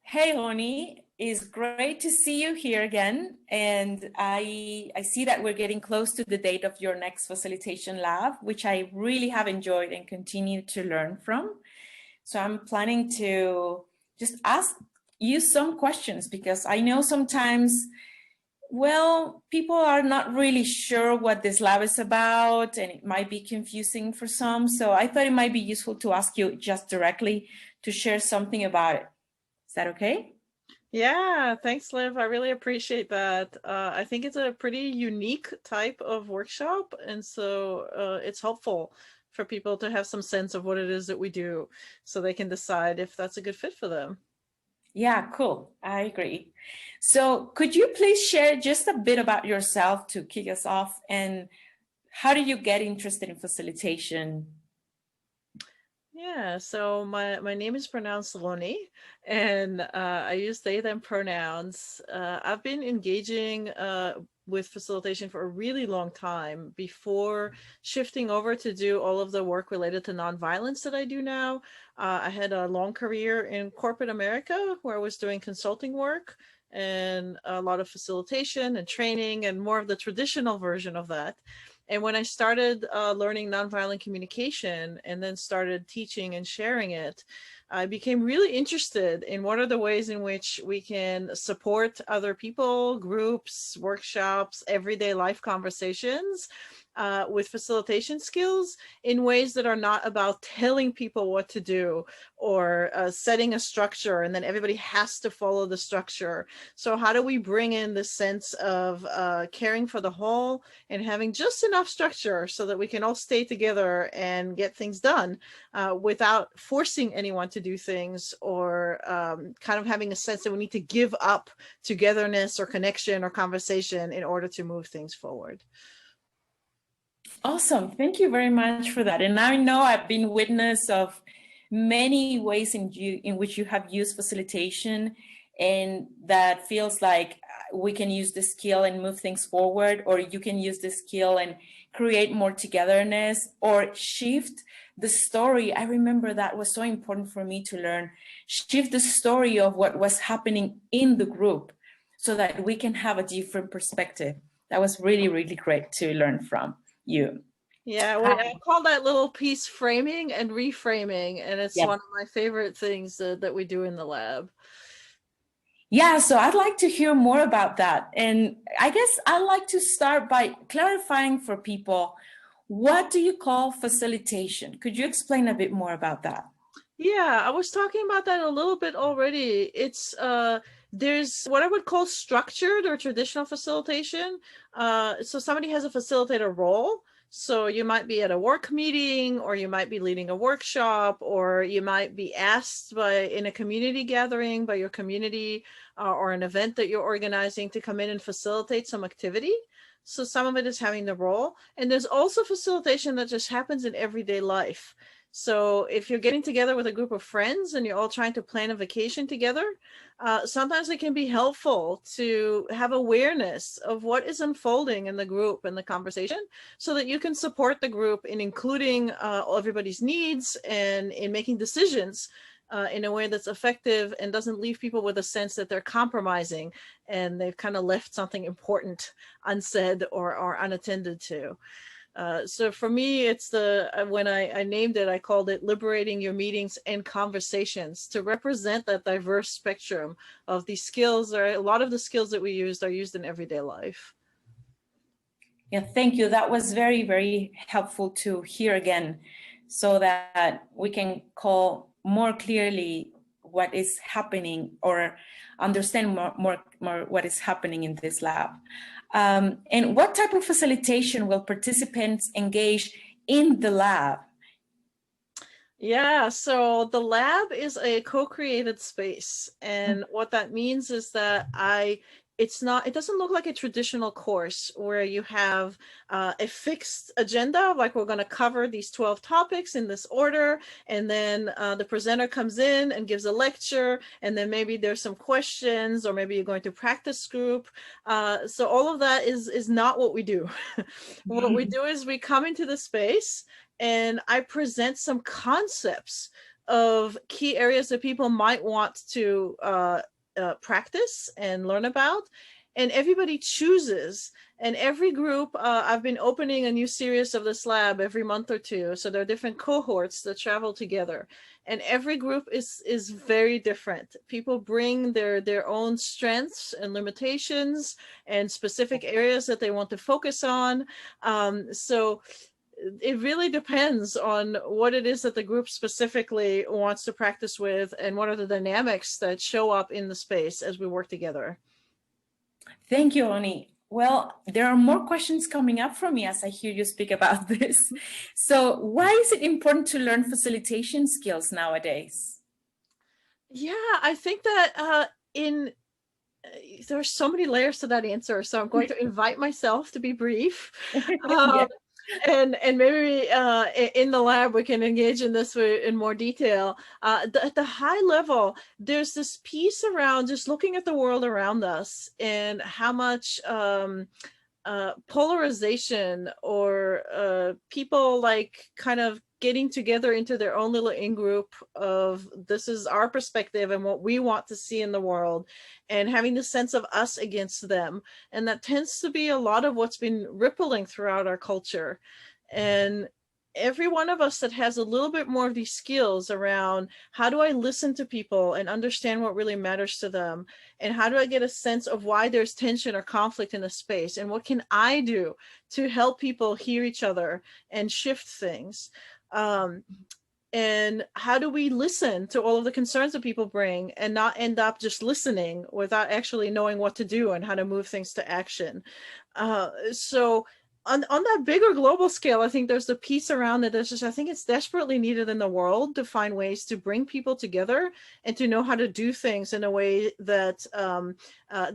Hey, Roni, it's great to see you here again. And I see that we're getting close to the date of your next facilitation lab, which I really have enjoyed and continue to learn from. So I'm planning to just ask you some questions because I know sometimes, well, people are not really sure what this lab is about and it might be confusing for some. So I thought it might be useful to ask you just directly to share something about it. Is that okay? Yeah, thanks, Liv. I really appreciate that. I think it's a pretty unique type of workshop, and so it's helpful for people to have some sense of what it is that we do so they can decide if that's a good fit for them. Yeah, cool. I agree. So could you please share just a bit about yourself to kick us off and how did you get interested in facilitation? Yeah, so my name is pronounced Roni, and I use they them pronouns. I've been engaging with facilitation for a really long time before shifting over to do all of the work related to nonviolence that I do now. I had a long career in corporate America where I was doing consulting work and a lot of facilitation and training and more of the traditional version of that. And when I started learning nonviolent communication and then started teaching and sharing it, I became really interested in what are the ways in which we can support other people, groups, workshops, everyday life conversations with facilitation skills in ways that are not about telling people what to do or setting a structure and then everybody has to follow the structure. So how do we bring in the sense of caring for the whole and having just enough structure so that we can all stay together and get things done without forcing anyone to do things or kind of having a sense that we need to give up togetherness or connection or conversation in order to move things forward. Awesome. Thank you very much for that. And I know I've been witness of many ways in which you have used facilitation and that feels like we can use the skill and move things forward, or you can use the skill and create more togetherness or shift the story. I remember that was so important for me to learn, shift the story of what was happening in the group so that we can have a different perspective. That was really, really great to learn from you. Yeah, I call that little piece framing and reframing, and it's Yeah. one of my favorite things that we do in the lab. Yeah, so I'd like to hear more about that. And I guess I'd like to start by clarifying for people, what do you call facilitation? Could you explain a bit more about that? Yeah, I was talking about that a little bit already. It's there's what I would call structured or traditional facilitation. So somebody has a facilitator role. So you might be at a work meeting, or you might be leading a workshop, or you might be asked in a community gathering by your community or an event that you're organizing to come in and facilitate some activity. So some of it is having the role. And there's also facilitation that just happens in everyday life. So if you're getting together with a group of friends and you're all trying to plan a vacation together, sometimes it can be helpful to have awareness of what is unfolding in the group and the conversation so that you can support the group in including everybody's needs and in making decisions in a way that's effective and doesn't leave people with a sense that they're compromising and they've kind of left something important unsaid or unattended to. So for me, it's when I named it, I called it Liberating Your Meetings and Conversations to represent that diverse spectrum of these skills. Or a lot of the skills that we used are used in everyday life. Yeah, thank you. That was very, very helpful to hear again so that we can call more clearly what is happening or understand more what is happening in this lab. And what type of facilitation will participants engage in the lab? Yeah, so the lab is a co-created space. And what that means is that it doesn't look like a traditional course where you have a fixed agenda, like we're going to cover these 12 topics in this order, and then the presenter comes in and gives a lecture, and then maybe there's some questions, or maybe you're going to practice group. So all of that is not what we do. What we do is we come into the space and I present some concepts of key areas that people might want to practice and learn about, and everybody chooses. And every group, I've been opening a new series of this lab every month or two. So there are different cohorts that travel together. And every group is very different. People bring their own strengths and limitations and specific areas that they want to focus on. So it really depends on what it is that the group specifically wants to practice with, and what are the dynamics that show up in the space as we work together. Thank you, Roni. Well, there are more questions coming up from me as I hear you speak about this. So why is it important to learn facilitation skills nowadays? Yeah, I think that there are so many layers to that answer. So I'm going to invite myself to be brief. Yeah. And maybe in the lab we can engage in this in more detail. At the high level, there's this piece around just looking at the world around us and how much polarization or people like kind of getting together into their own little in-group of this is our perspective and what we want to see in the world, and having the sense of us against them. And that tends to be a lot of what's been rippling throughout our culture. And every one of us that has a little bit more of these skills around how do I listen to people and understand what really matters to them, and how do I get a sense of why there's tension or conflict in a space, and what can I do to help people hear each other and shift things, and how do we listen to all of the concerns that people bring and not end up just listening without actually knowing what to do and how to move things to action. So on that bigger global scale, I think there's the piece around it that's just, I think it's desperately needed in the world to find ways to bring people together and to know how to do things in a way that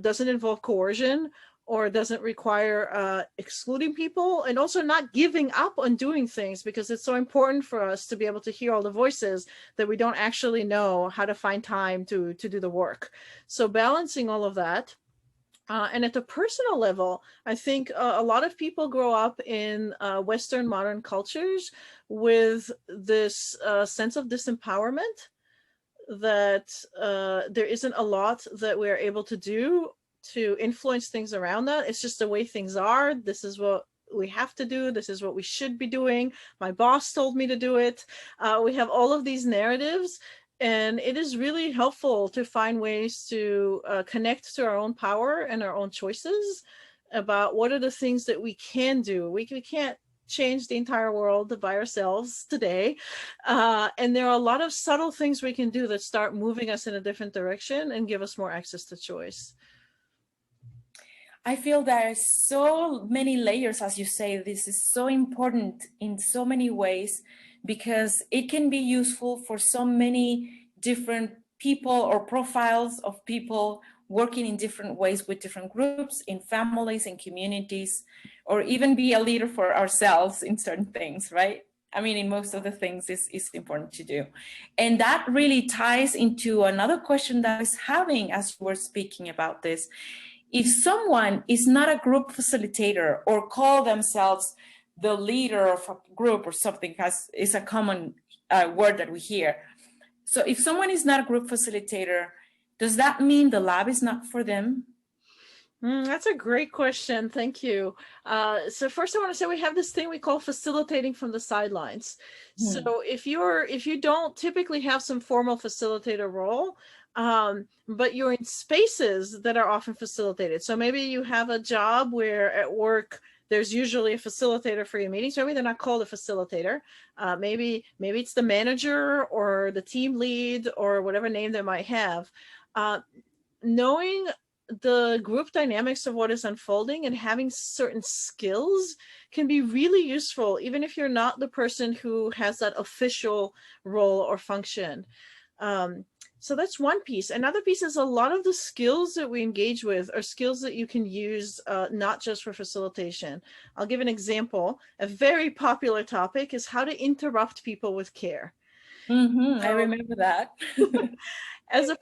doesn't involve coercion or doesn't require excluding people, and also not giving up on doing things, because it's so important for us to be able to hear all the voices that we don't actually know how to find time to do the work. So balancing all of that. And at the personal level, I think a lot of people grow up in Western modern cultures with this sense of disempowerment, that there isn't a lot that we're able to do to influence things around that. It's just the way things are. This is what we have to do. This is what we should be doing. My boss told me to do it. We have all of these narratives. And it is really helpful to find ways to connect to our own power and our own choices about what are the things that we can do. We can't change the entire world by ourselves today. And there are a lot of subtle things we can do that start moving us in a different direction and give us more access to choice. I feel there are so many layers, as you say. This is so important in so many ways, because it can be useful for so many different people or profiles of people working in different ways with different groups, in families and communities, or even be a leader for ourselves in certain things, right? I mean, in most of the things is important to do. And that really ties into another question that I was having as we were speaking about this. If someone is not a group facilitator or call themselves the leader of a group or something, is a common word that we hear. So if someone is not a group facilitator, does that mean the lab is not for them? That's a great question. Thank you. So first I want to say we have this thing we call facilitating from the sidelines. So if you don't typically have some formal facilitator role, but you're in spaces that are often facilitated. So maybe you have a job where at work there's usually a facilitator for your meetings. Maybe they're not called a facilitator. Maybe it's the manager or the team lead or whatever name they might have. Knowing the group dynamics of what is unfolding and having certain skills can be really useful, even if you're not the person who has that official role or function. So that's one piece. Another piece is a lot of the skills that we engage with are skills that you can use not just for facilitation. I'll give an example. A very popular topic is how to interrupt people with care. I remember that. As a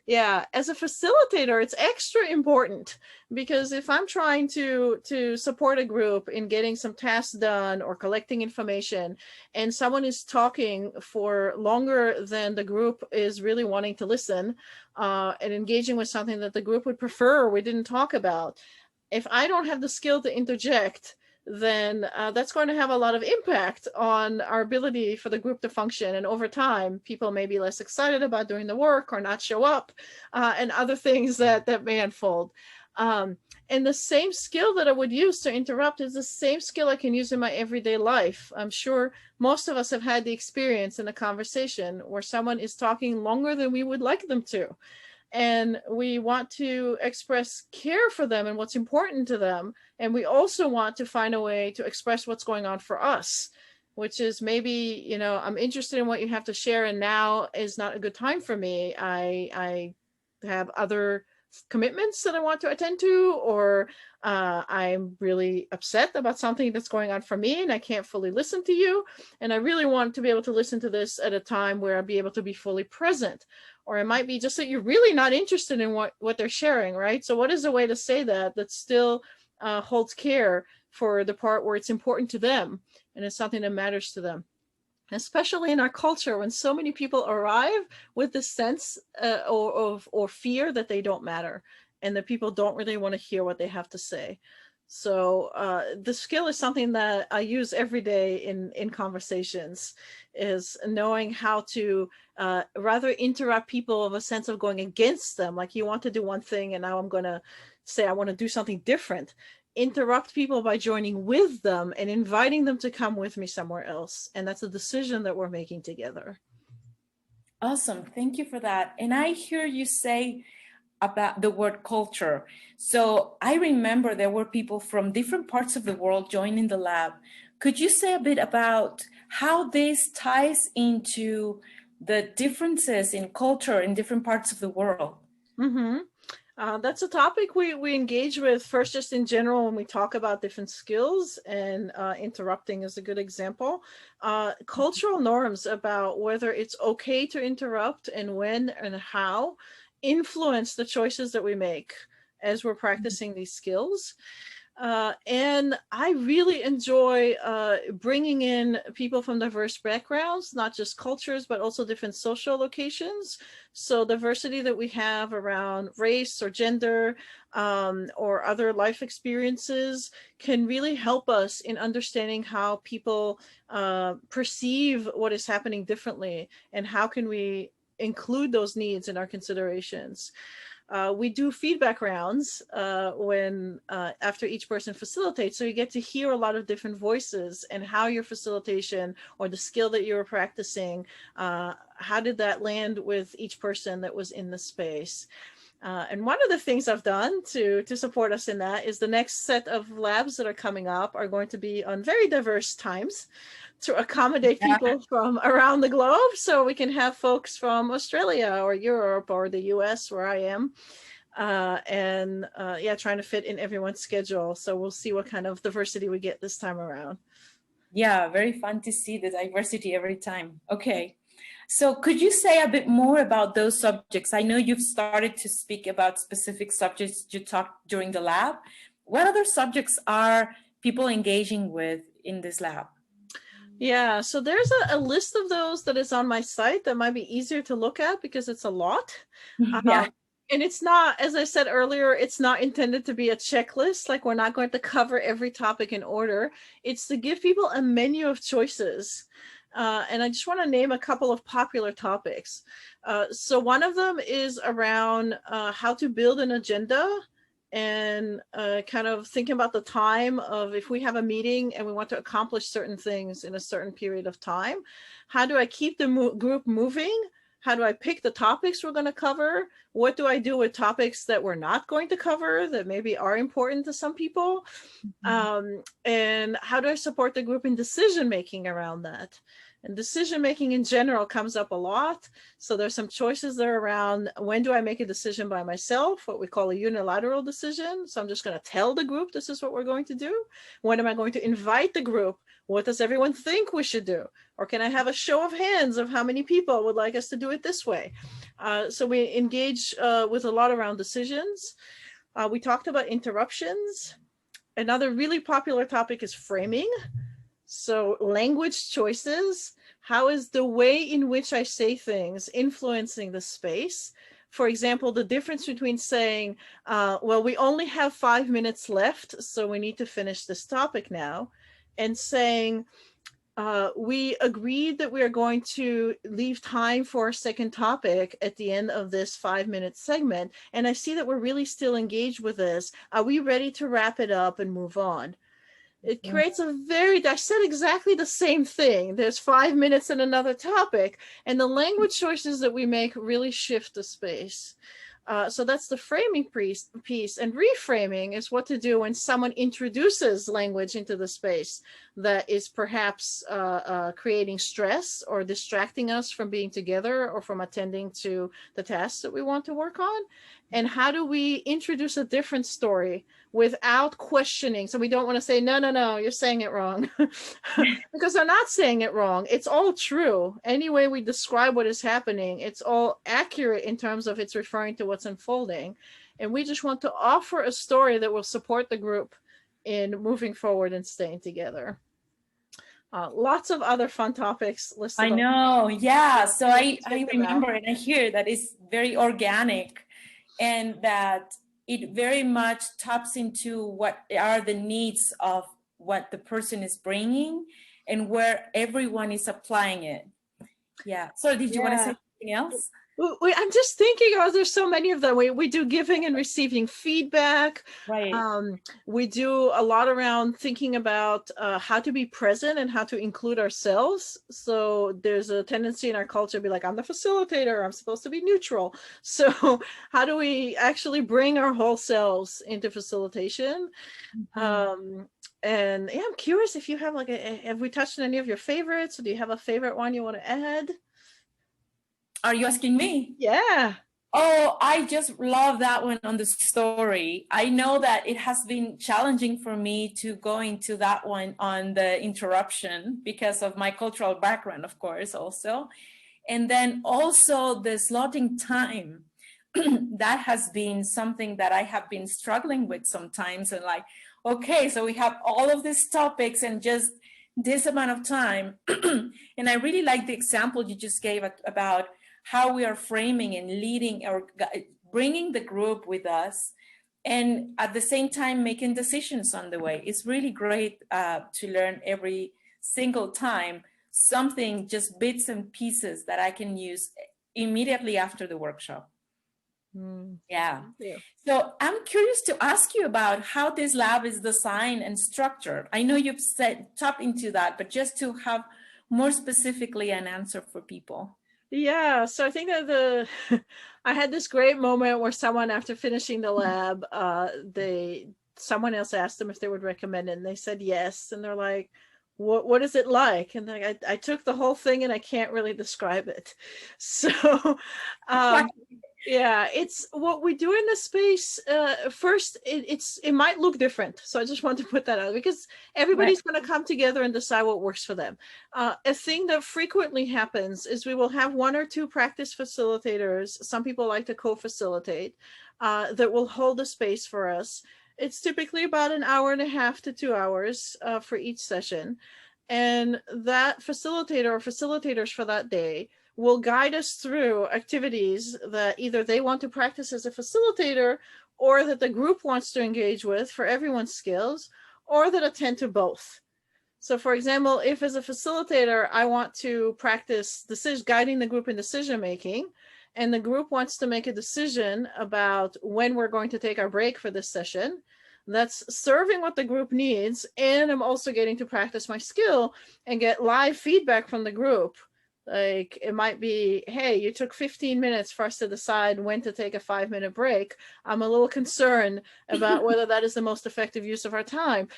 yeah, as a facilitator, it's extra important, because if I'm trying to support a group in getting some tasks done or collecting information, and someone is talking for longer than the group is really wanting to listen, and engaging with something that the group would prefer or we didn't talk about, if I don't have the skill to interject, then that's going to have a lot of impact on our ability for the group to function. And over time, people may be less excited about doing the work or not show up, and other things that may unfold. And the same skill that I would use to interrupt is the same skill I can use in my everyday life. I'm sure most of us have had the experience in a conversation where someone is talking longer than we would like them to. And we want to express care for them and what's important to them. And we also want to find a way to express what's going on for us, which is maybe, you know, I'm interested in what you have to share, and now is not a good time for me. I have other commitments that I want to attend to, or I'm really upset about something that's going on for me and I can't fully listen to you. And I really want to be able to listen to this at a time where I'll be able to be fully present. Or it might be just that you're really not interested in what they're sharing, right? So what is a way to say that still holds care for the part where it's important to them and it's something that matters to them? Especially in our culture, when so many people arrive with this sense or fear that they don't matter and that people don't really want to hear what they have to say. So the skill is something that I use every day in conversations, is knowing how to rather interrupt people of a sense of going against them. Like, you want to do one thing and now I'm going to say I want to do something different. Interrupt people by joining with them and inviting them to come with me somewhere else. And that's a decision that we're making together. Awesome. Thank you for that. And I hear you say about the word culture. So I remember there were people from different parts of the world joining the lab. Could you say a bit about how this ties into the differences in culture in different parts of the world? Mm-hmm. That's a topic we engage with first, just in general, when we talk about different skills, and interrupting is a good example. Cultural norms about whether it's okay to interrupt and when and how influence the choices that we make as we're practicing these skills. And I really enjoy bringing in people from diverse backgrounds, not just cultures, but also different social locations. So diversity that we have around race or gender or other life experiences can really help us in understanding how people perceive what is happening differently, and how can we include those needs in our considerations. We do feedback rounds when after each person facilitates, so you get to hear a lot of different voices and how your facilitation or the skill that you were practicing, how did that land with each person that was in the space. And one of the things I've done to support us in that is the next set of labs that are coming up are going to be on very diverse times to accommodate people from around the globe. So we can have folks from Australia or Europe or the US, where I am, and trying to fit in everyone's schedule. So we'll see what kind of diversity we get this time around. Yeah, very fun to see the diversity every time. Okay. So could you say a bit more about those subjects? I know you've started to speak about specific subjects you talked during the lab. What other subjects are people engaging with in this lab? Yeah, so there's a list of those that is on my site that might be easier to look at because it's a lot. Yeah. And it's not, as I said earlier, it's not intended to be a checklist. Like, we're not going to cover every topic in order. It's to give people a menu of choices. And I just want to name a couple of popular topics. So one of them is around how to build an agenda, and kind of thinking about the time of, if we have a meeting and we want to accomplish certain things in a certain period of time, how do I keep the group moving? How do I pick the topics we're going to cover? What do I do with topics that we're not going to cover that maybe are important to some people? And how do I support the group in decision-making around that? And decision-making in general comes up a lot. So there's some choices there around, when do I make a decision by myself, what we call a unilateral decision? So I'm just going to tell the group this is what we're going to do. When am I going to invite the group? What does everyone think we should do? Or can I have a show of hands of how many people would like us to do it this way? So we engage with a lot around decisions. We talked about interruptions. Another really popular topic is framing. So language choices. How is the way in which I say things influencing the space? For example, the difference between saying, well, we only have 5 minutes left, so we need to finish this topic now, and saying, we agreed that we are going to leave time for a second topic at the end of this 5-minute segment. And I see that we're really still engaged with this. Are we ready to wrap it up and move on? It creates I said exactly the same thing. There's 5 minutes and another topic, and the language choices that we make really shift the space. So that's the framing piece. And reframing is what to do when someone introduces language into the space that is perhaps creating stress or distracting us from being together or from attending to the tasks that we want to work on. And how do we introduce a different story without questioning? So we don't want to say, no, you're saying it wrong. Because they're not saying it wrong. It's all true. Any way we describe what is happening, it's all accurate in terms of it's referring to what's unfolding. And we just want to offer a story that will support the group in moving forward and staying together. Lots of other fun topics listed. I know, yeah. So I remember and I hear that it's very organic, and that it very much taps into what are the needs of what the person is bringing and where everyone is applying it. Yeah. So did you want to say something else? I'm just thinking, there's so many of them. We do giving and receiving feedback. Right. We do a lot around thinking about how to be present and how to include ourselves. So there's a tendency in our culture to be like, I'm the facilitator, I'm supposed to be neutral. So how do we actually bring our whole selves into facilitation? And yeah, I'm curious if you have have we touched on any of your favorites? Or do you have a favorite one you want to add? Are you asking me? Yeah. Oh, I just love that one on the story. I know that it has been challenging for me to go into that one on the interruption because of my cultural background, of course, also. And then also the slotting time. That has been something that I have been struggling with sometimes. And like, okay, so we have all of these topics and just this amount of time. And I really like the example you just gave about how we are framing and leading or bringing the group with us, and at the same time making decisions on the way. It's really great to learn every single time something, just bits and pieces that I can use immediately after the workshop. Yeah. So I'm curious to ask you about how this lab is designed and structured. I know you've tapped into that, but just to have more specifically an answer for people. Yeah, so I think that I had this great moment where someone, after finishing the lab, someone else asked them if they would recommend it, and they said yes, and they're like, what is it like? And I took the whole thing and I can't really describe it. So yeah, it's what we do in the space. First, it might look different. So I just want to put that out because everybody's going to come together and decide what works for them. A thing that frequently happens is we will have 1 or 2 practice facilitators. Some people like to co-facilitate that will hold the space for us. It's typically about 1.5 hours to 2 hours for each session. And that facilitator or facilitators for that day will guide us through activities that either they want to practice as a facilitator or that the group wants to engage with for everyone's skills, or that attend to both. So for example, if as a facilitator, I want to practice guiding the group in decision making, and the group wants to make a decision about when we're going to take our break for this session, that's serving what the group needs, and I'm also getting to practice my skill and get live feedback from the group. Like it might be, hey, you took 15 minutes for us to decide when to take a 5-minute break. I'm a little concerned about whether that is the most effective use of our time.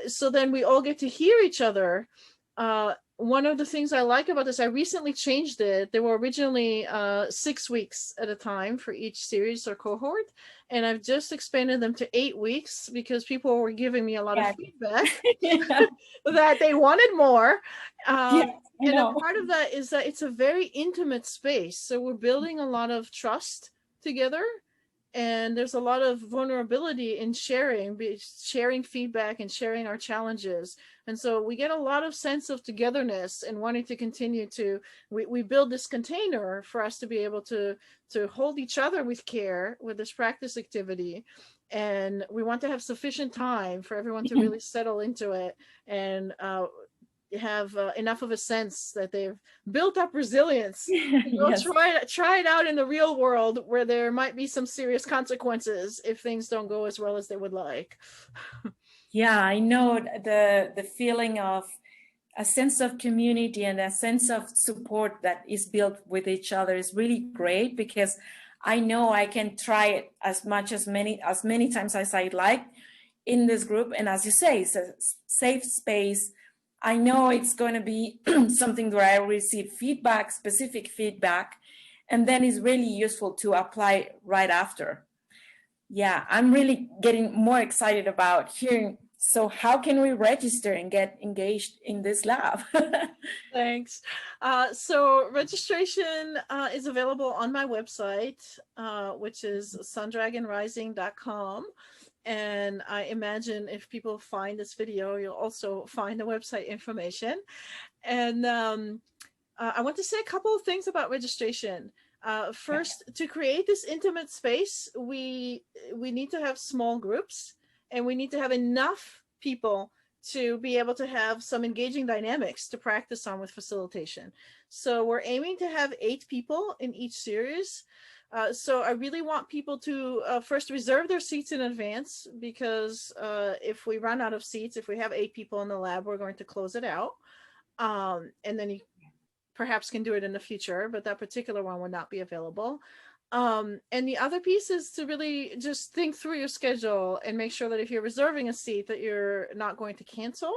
So then we all get to hear each other one of the things I like about this, I recently changed it. They were originally 6 weeks at a time for each series or cohort, and I've just expanded them to 8 weeks because people were giving me a lot of feedback Yeah. that they wanted more. Yeah, I And a know. part of that is that it's a very intimate space. So we're building a lot of trust together, and there's a lot of vulnerability in sharing feedback and sharing our challenges. And so we get a lot of sense of togetherness and wanting to continue to, we build this container for us to be able to hold each other with care with this practice activity. And we want to have sufficient time for everyone to really settle into it and have enough of a sense that they've built up resilience to go Yes. try it out in the real world, where there might be some serious consequences if things don't go as well as they would like. Yeah, I know the feeling of a sense of community and a sense of support that is built with each other is really great, because I know I can try it as many times as I like in this group. And as you say, it's a safe space. I know it's going to be something where I receive feedback, specific feedback, and then it's really useful to apply right after. Yeah, I'm really getting more excited about hearing. So how can we register and get engaged in this lab? Thanks. So registration is available on my website, which is sundragonrising.com. And I imagine if people find this video, you'll also find the website information. And I want to say a couple of things about registration. First, to create this intimate space, we need to have small groups, and we need to have enough people to be able to have some engaging dynamics to practice on with facilitation. So we're aiming to have 8 people in each series. So I really want people to first reserve their seats in advance, because if we run out of seats, if we have 8 people in the lab, we're going to close it out. And then you perhaps can do it in the future, but that particular one will not be available. And the other piece is to really just think through your schedule and make sure that if you're reserving a seat that you're not going to cancel,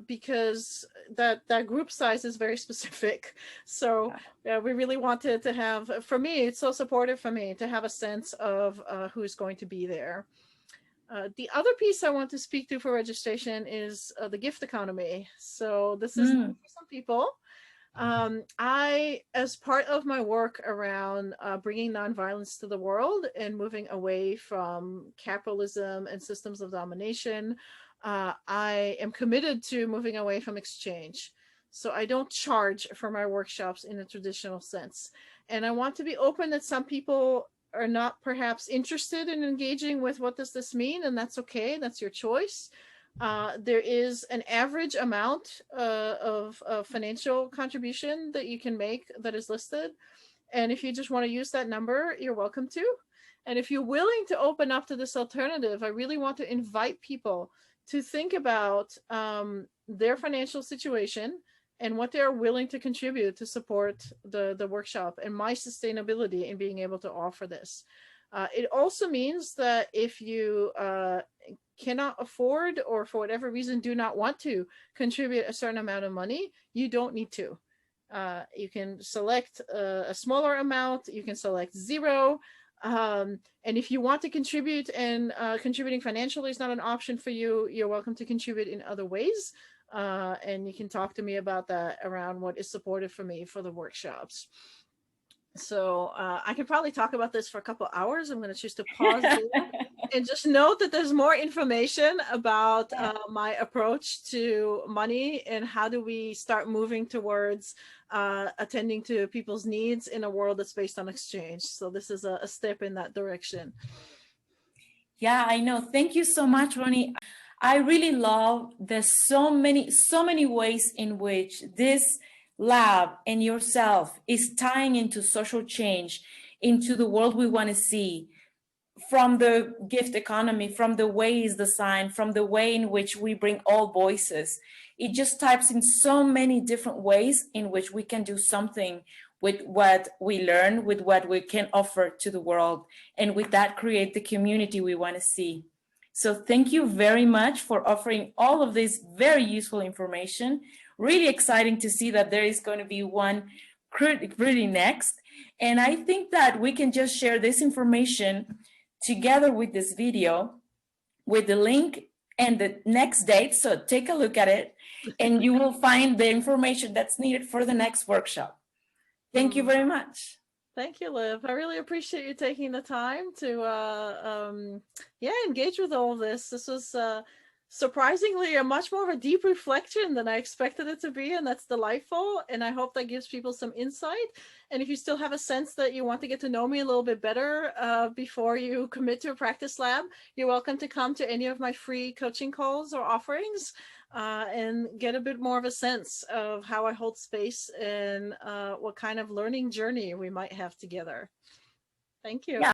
because that group size is very specific. So we really wanted to have, for me, it's so supportive for me to have a sense of who's going to be there. The other piece I want to speak to for registration is the gift economy. So this is for some people. I, as part of my work around bringing nonviolence to the world and moving away from capitalism and systems of domination, I am committed to moving away from exchange. So I don't charge for my workshops in a traditional sense. And I want to be open that some people are not perhaps interested in engaging with what does this mean, and that's okay, that's your choice. There is an average amount of financial contribution that you can make that is listed. And if you just want to use that number, you're welcome to. And if you're willing to open up to this alternative, I really want to invite people to think about their financial situation and what they're willing to contribute to support the workshop and my sustainability in being able to offer this. It also means that if you cannot afford, or for whatever reason do not want to contribute a certain amount of money, you don't need to. You can select a smaller amount, you can select 0. And if you want to contribute and contributing financially is not an option for you, you're welcome to contribute in other ways. And you can talk to me about that around what is supportive for me for the workshops. So I could probably talk about this for a couple hours. I'm going to choose to pause there and just note that there's more information about my approach to money and how do we start moving towards attending to people's needs in a world that's based on exchange. So this is a step in that direction. Yeah, I know. Thank you so much, Roni. I really love there's so many ways in which this lab and yourself is tying into social change, into the world we want to see, from the gift economy, from the way it's designed, from the way in which we bring all voices. It just types in so many different ways in which we can do something with what we learn, with what we can offer to the world, and with that create the community we want to see. So thank you very much for offering all of this very useful information. really exciting to see that there is going to be one really next. And I think that we can just share this information together with this video, with the link and the next date. So take a look at it and you will find the information that's needed for the next workshop. Thank you very much. Thank you, Liv. I really appreciate you taking the time to engage with all this. This was surprisingly a much more of a deep reflection than I expected it to be, and that's delightful. And I hope that gives people some insight. And if you still have a sense that you want to get to know me a little bit better before you commit to a practice lab, you're welcome to come to any of my free coaching calls or offerings and get a bit more of a sense of how I hold space and what kind of learning journey we might have together. Thank you. Yeah.